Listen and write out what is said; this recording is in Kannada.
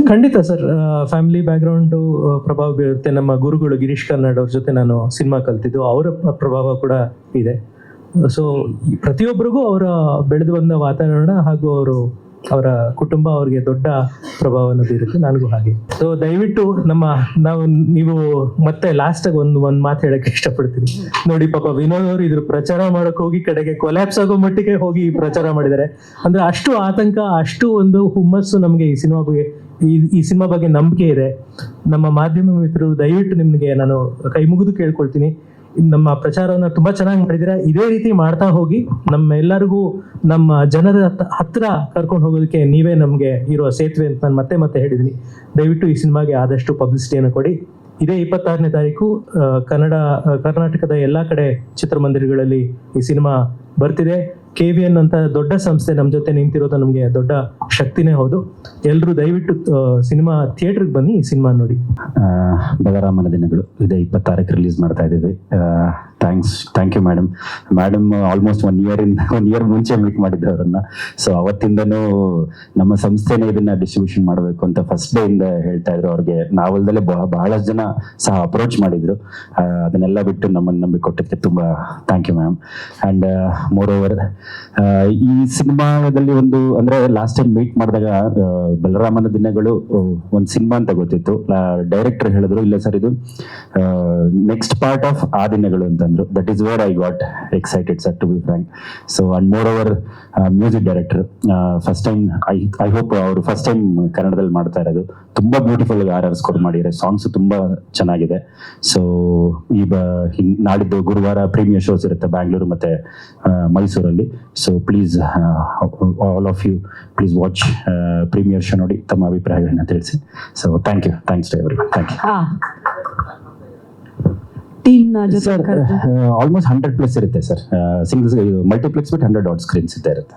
ಖಂಡಿತ ಸರ್. ಫ್ಯಾಮಿಲಿ ಬ್ಯಾಕ್ಗ್ರೌಂಡು ಪ್ರಭಾವ ಬೀರುತ್ತೆ. ನಮ್ಮ ಗುರುಗಳು ಗಿರೀಶ್ ಕಾರ್ನಾಡ್ ಅವ್ರ ಜೊತೆ ನಾನು ಸಿನಿಮಾ ಕಲ್ತಿದ್ದು, ಅವರ ಪ್ರಭಾವ ಕೂಡ ಇದೆ. ಸೊ ಪ್ರತಿಯೊಬ್ಬರಿಗೂ ಅವರ ಬೆಳೆದು ಬಂದ ವಾತಾವರಣ ಹಾಗೂ ಅವರ ಕುಟುಂಬ ಅವ್ರಿಗೆ ದೊಡ್ಡ ಪ್ರಭಾವವನ್ನು ಬೀರುತ್ತೆ, ನನಗೂ ಹಾಗೆ. ಸೊ ದಯವಿಟ್ಟು ನೀವು ಮತ್ತೆ ಲಾಸ್ಟಾಗಿ ಒಂದು ಮಾತು ಹೇಳಕ್ಕೆ ಇಷ್ಟಪಡ್ತೀನಿ. ನೋಡಿ, ಪಾಪ ವಿನೋದ್ ಅವರು ಇದ್ರ ಪ್ರಚಾರ ಮಾಡಕ್ ಹೋಗಿ ಕಡೆಗೆ ಕೊಲ್ಯಾಪ್ಸ್ ಆಗೋ ಮಟ್ಟಿಗೆ ಹೋಗಿ ಪ್ರಚಾರ ಮಾಡಿದ್ದಾರೆ. ಅಂದ್ರೆ ಅಷ್ಟು ಆತಂಕ, ಅಷ್ಟು ಒಂದು ಹುಮ್ಮಸ್ಸು ನಮಗೆ ಈ ಸಿನಿಮಾ ಬಗ್ಗೆ ನಂಬಿಕೆ ಇದೆ. ನಮ್ಮ ಮಾಧ್ಯಮ ಮಿತ್ರರು ದಯವಿಟ್ಟು ನಿಮ್ಗೆ ನಾನು ಕೈ ಮುಗಿದು ಕೇಳ್ಕೊಳ್ತೀನಿ, ನಮ್ಮ ಪ್ರಚಾರವನ್ನ ತುಂಬಾ ಚೆನ್ನಾಗಿ ಮಾಡಿದ್ದೀರಾ. ಇದೇ ರೀತಿ ಮಾಡ್ತಾ ಹೋಗಿ ನಮ್ಮೆಲ್ಲರಿಗೂ ನಮ್ಮ ಜನರ ಹತ್ರ ಕರ್ಕೊಂಡು ಹೋಗೋದಕ್ಕೆ ನೀವೇ ನಮಗೆ ಇರೋ ಸೇತುವೆ ಅಂತ ನಾನು ಮತ್ತೆ ಹೇಳಿದ್ದೀನಿ. ದಯವಿಟ್ಟು ಈ ಸಿನಿಮಾಗೆ ಆದಷ್ಟು ಪಬ್ಲಿಸಿಟಿಯನ್ನು ಕೊಡಿ. ಇದೇ 26ನೇ ತಾರೀಕು ಕರ್ನಾಟಕದ ಎಲ್ಲಾ ಕಡೆ ಚಿತ್ರಮಂದಿರಗಳಲ್ಲಿ ಈ ಸಿನಿಮಾ ಬರ್ತಿದೆ. KVN ಅಂತ ದೊಡ್ಡ ಸಂಸ್ಥೆ ನಮ್ಮ ಜೊತೆ ನಿಂತಿರೋದು ನಮಗೆ ದೊಡ್ಡ ಶಕ್ತಿನೇ ಹೌದು. ಎಲ್ಲರೂ ದಯವಿಟ್ಟು ಸಿನಿಮಾ ಥಿಯೇಟರ್ಗೆ ಬನ್ನಿ, ಈ ಸಿನಿಮಾ ನೋಡಿ. ಬಲರಾಮನ ದಿನಗಳು ಇದೇ 26ಕ್ಕೆ ರಿಲೀಸ್ ಮಾಡ್ತಾ ಇದ್ದೀವಿ. Thank you madam almost one year ಮುಂಚೆ ಮೀಟ್ ಮಾಡಿದ್ದೆ ಅವರನ್ನ. ಸೊ ಅವತ್ತಿಂದನೂ ನಮ್ಮ ಸಂಸ್ಥೆನೇ ಇದನ್ನ ಡಿಸ್ಟ್ರಿಬ್ಯೂಷನ್ ಮಾಡಬೇಕು ಅಂತ ಫಸ್ಟ್ ಡೇ ಇಂದ ಹೇಳ್ತಾ ಇದ್ರು. ಅವ್ರಿಗೆ ನಾವಲ್ದಲ್ಲೇ ಬಹಳಷ್ಟು ಜನ ಸಹ ಅಪ್ರೋಚ್ ಮಾಡಿದ್ರು. ಅದನ್ನೆಲ್ಲ ಬಿಟ್ಟು ನಮ್ಮನ್ನು ನಂಬಿ ಕೊಟ್ಟಿದ್ದಕ್ಕೆ ತುಂಬಾ thank you ma'am. And moreover ಈ ಸಿನಿಮಾದಲ್ಲಿ ಅಂದ್ರೆ ಲಾಸ್ಟ್ ಟೈಮ್ ಮೀಟ್ ಮಾಡಿದಾಗ ಬಲರಾಮನ ದಿನಗಳು ಒಂದು ಸಿನಿಮಾ ಅಂತ ಗೊತ್ತಿತ್ತು. ಡೈರೆಕ್ಟರ್ ಹೇಳಿದ್ರು, ಇಲ್ಲ ಸರ್ ಇದು ನೆಕ್ಸ್ಟ್ ಪಾರ್ಟ್ ಆಫ್ ಆ ದಿನಗಳು ಅಂತಂದ್ರು. That is where I got excited sir, to be frank. So and moreover music director first time, I hope ಅವರು ಫಸ್ಟ್ ಟೈಮ್ ಕನ್ನಡದಲ್ಲಿ ಮಾಡ್ತಾ ಇರೋದು. ತುಂಬಾ ಬ್ಯೂಟಿಫುಲ್ RR ಸ್ಕೋರ್ ಮಾಡಿದ್ದಾರೆ. ಸಾಂಗ್ಸ್ ತುಂಬಾ ಚೆನ್ನಾಗಿದೆ. ಸೊ ನಾಡಿದ್ದು ಗುರುವಾರ ಪ್ರೀಮಿಯರ್ ಶೋಸ್ ಇರುತ್ತೆ ಬ್ಯಾಂಗ್ಳೂರು ಮತ್ತೆ ಮೈಸೂರಲ್ಲಿ. So please all of you please watch premiere show ನೋಡಿ, ತಮ್ಮ ಅಭಿಪ್ರಾಯಗಳನ್ನ ತಿಳಿಸಿ. So thanks to everyone. Thank you. Sir almost 100+ ಇರುತ್ತೆ ಸರ್. ಸಿಂಗಲ್ಸ್ ಮಲ್ಟಿಪ್ಲೆಕ್ಸ್ ಬಿಟ್ಟು 100 ಸ್ಕ್ರೀನ್ಸ್ ಇರುತ್ತೆ.